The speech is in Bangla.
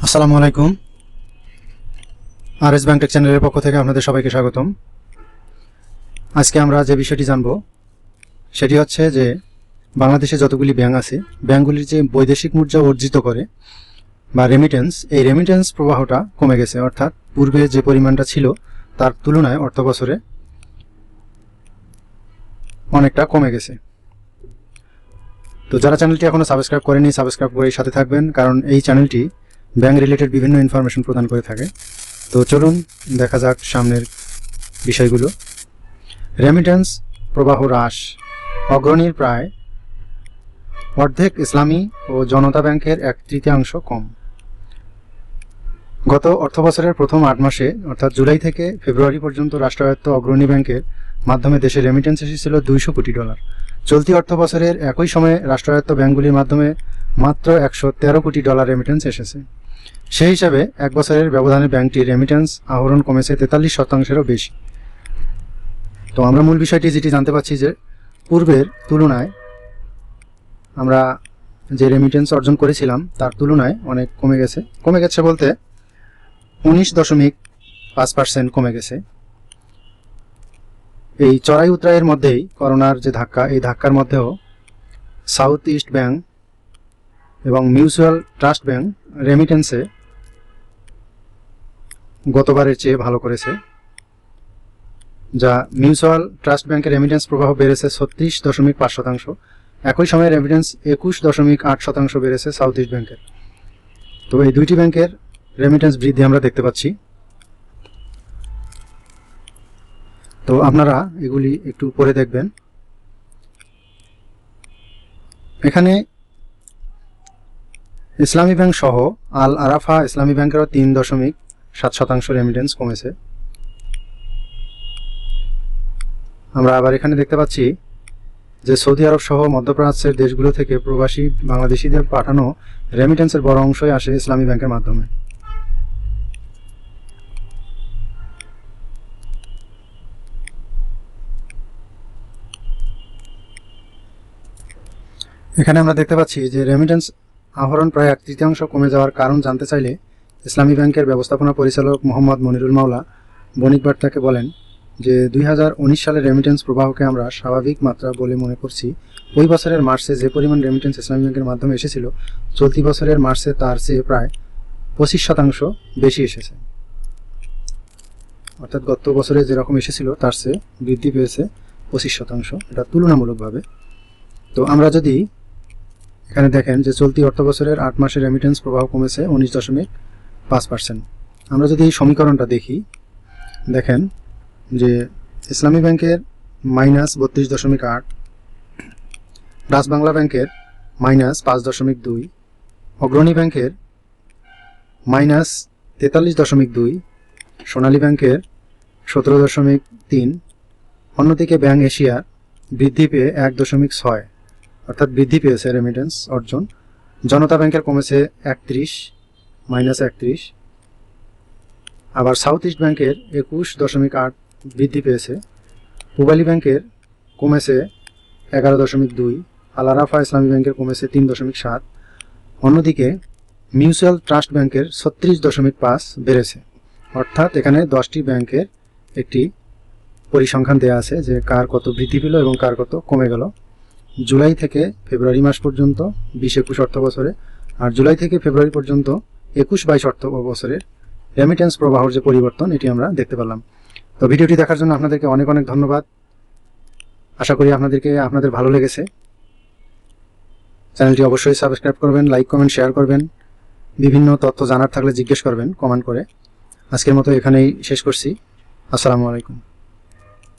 আসসালামু আলাইকুম। Rsbanktech চ্যানেলের পক্ষ থেকে আপনাদের সবাইকে স্বাগতম। আজকে আমরা যে বিষয়টি জানব সেটি হচ্ছে যে বাংলাদেশে যতগুলি ব্যাংক আছে, ব্যাংকগুলির যে বৈদেশিক মুদ্রা অর্জিত করে বা রেমিটেন্স, এই রেমিটেন্স প্রবাহটা কমে গেছে। অর্থাৎ পূর্বে যে পরিমাণটা ছিল তার তুলনায় অর্থ বছরে অনেকটা কমে গেছে। তো যারা চ্যানেলটি এখনো সাবস্ক্রাইব করেনি, সাবস্ক্রাইব করে সাথে থাকবেন, কারণ এই চ্যানেলটি ব্যাংক রিলেটেড বিভিন্ন ইনফরমেশন প্রদান করে থাকে। তো চলুন দেখা যাক সামনের বিষয়গুলো। রেমিটেন্স প্রবাহ হ্রাস, অগ্রণীর প্রায় অর্ধেক ইসলামী ও জনতা ব্যাংকের 1/3 কম। গত অর্থবছরের প্রথম 8 মাসে অর্থাৎ জুলাই থেকে ফেব্রুয়ারি পর্যন্ত রাষ্ট্রায়ত্ত অগ্রণী ব্যাংকের মাধ্যমে দেশে রেমিটেন্স এসেছিল $200 কোটি। চলতি অর্থবছরের একই সময়ে রাষ্ট্রায়ত্ত ব্যাংকগুলির মাধ্যমে মাত্র $113 কোটি রেমিটেন্স এসেছে। সেই হিসাবে এক বছরের ব্যবধানে ব্যাংকটির রেমিটেন্স আহরণ কমেছে 43%-এরও বেশি। তো আমরা মূল বিষয়টি যেটি জানতে পারছি যে পূর্বের তুলনায় আমরা যে রেমিটেন্স অর্জন করেছিলাম তার তুলনায় অনেক কমে গেছে। কমে গেছে বলতে 19.5% কমে গেছে। এই চড়াই উতরাইয়ের মধ্যেই করোনার যে ধাক্কা, এই ধাক্কার মধ্যেও সাউথ ইস্ট ব্যাংক এবং মিউচুয়াল ট্রাস্ট ব্যাংক রেমিটেন্সে গতবারের চেয়ে ভালো করেছে। যা মিউচুয়াল ট্রাস্ট ব্যাংকের রেমিটেন্স প্রবাহ বেড়েছে 36.5%। একই সময়ে রেমিটেন্স 21.8% বেড়েছে সাউথ ইস্ট ব্যাংকের। তো এই দুইটি ব্যাংকের রেমিটেন্স বৃদ্ধি আমরা দেখতে পাচ্ছি। তো আপনারা এগুলি একটু পরে দেখবেন। এখানে ইসলামী ব্যাংক সহ আল আরাফা ইসলামী ব্যাংকেরও 3.7% রেমিটেন্স কমেছে। আমরা আবার এখানে দেখতে পাচ্ছি যে সৌদি আরব সহ মধ্যপ্রাচ্যের দেশগুলো থেকে প্রবাসী বাংলাদেশিদের পাঠানো রেমিটেন্সের বড় অংশই আসে ইসলামী ব্যাংকের মাধ্যমে। এখানে আমরা দেখতে পাচ্ছি যে রেমিটেন্স আহরণ প্রায় 1/3 কমে যাওয়ার কারণ জানতে চাইলে ইসলামী ব্যাংকের ব্যবস্থাপনা পরিচালক মোহাম্মদ মনিরুল মাওলা বণিকবার্তাকে বলেন যে 2019 সালের রেমিটেন্স প্রবাহকে আমরা স্বাভাবিক মাত্রা বলে মনে করছি। ওই বছরের মার্চে যে পরিমাণ রেমিটেন্স ইসলামী ব্যাংকের মাধ্যমে এসেছিল, চলতি বছরের মার্চে তার চেয়ে প্রায় 25% বেশি এসেছে। অর্থাৎ গত বছরে যেরকম এসেছিল তার চেয়ে বৃদ্ধি পেয়েছে 25%, এটা তুলনামূলকভাবে। তো আমরা যদি এখানে দেখেন যে চলতি অর্থ বছরের 8 মাসের রেমিটেন্স প্রবাহ কমেছে 19.5%। আমরা যদি এই সমীকরণটা দেখি, দেখেন যে ইসলামী ব্যাংকের -32.8, ডাচ বাংলা ব্যাংকের -5.2, অগ্রণী ব্যাংকের -43.2, সোনালী ব্যাংকের 17.3, অন্যদিকে ব্যাংক এশিয়ার বৃদ্ধি পেয়ে 1.6, অর্থাৎ বৃদ্ধি পেয়েছে রেমিটেন্স অর্জন। জনতা ব্যাংকের কমেছে 31, আবার সাউথ ইস্ট ব্যাংকের 21.8 বৃদ্ধি পেয়েছে। পূবালী ব্যাংকের কমেছে 11.2, আল আরাফা ইসলামী ব্যাংকের কমেছে 3.7, অন্যদিকে মিউচুয়াল ট্রাস্ট ব্যাংকের 36.5 বেড়েছে। অর্থাৎ এখানে 10টি ব্যাংকের একটি পরিসংখ্যান দেওয়া আছে যে কার কত বৃদ্ধি পেল এবং কার কত কমে গেল জুলাই থেকে ফেব্রুয়ারি মাস পর্যন্ত 20-21 অর্থ বছরে, আর জুলাই থেকে ফেব্রুয়ারি পর্যন্ত 21-22 অর্থ বছরের রেমিটেন্স প্রবাহের যে পরিবর্তন, এটি আমরা দেখতে পেলাম। তো ভিডিওটি দেখার জন্য আপনাদেরকে অনেক অনেক ধন্যবাদ। আশা করি আপনাদের ভালো লেগেছে। চ্যানেলটি অবশ্যই সাবস্ক্রাইব করবেন, লাইক কমেন্ট শেয়ার করবেন। বিভিন্ন তথ্য জানার থাকলে জিজ্ঞেস করবেন কমেন্ট করে। আজকের মতো এখানেই শেষ করছি। আসসালামু আলাইকুম।